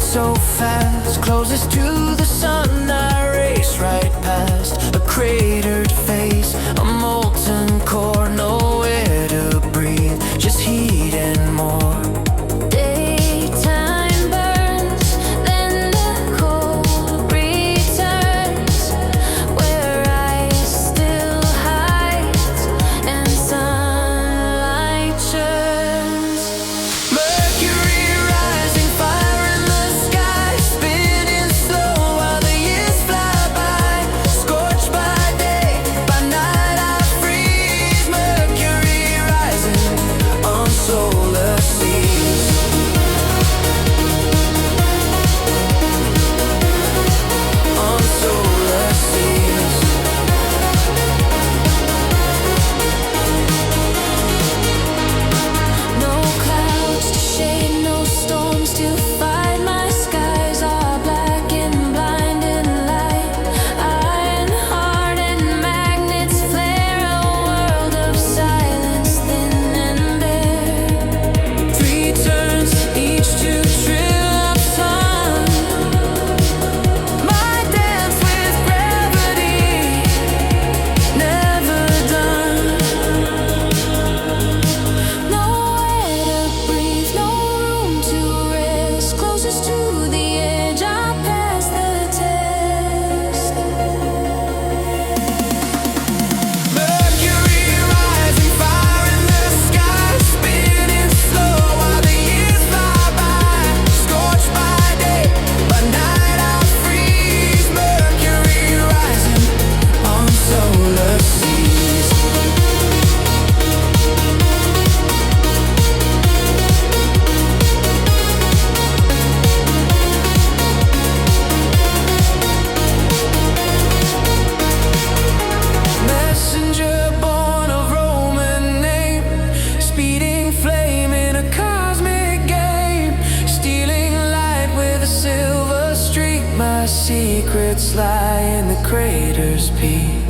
So fast, closest to the sun, I race right past a cratered face, a molten core, nowhere to breathe, just heat and more. Daytime burns, then the cold returns, where ice still hides and sunlight churns. Mercury rising, fire in the sky, spinning slow while the years fly by. Scorched by day, by night I freeze. Mercury rising on solar seas. On solar seas. No clouds to shade, no storms to fight. My skies are black and blinding light. Iron heart and magnets flare, a world of silence, thin and bare. Three turns, each to trill of sun. My dance with gravity, never done. Nowhere to breathe, no room to rest. Closest to the edge, I pass the test. Mercury rising, fire in the sky, spinning slow while the years fly by. Scorched by day, by night I freeze. Mercury rising on solar seas. Messenger born of Roman name, speeding flame in a cosmic game, stealing light with a silver streak. My secrets lie in the crater's peak.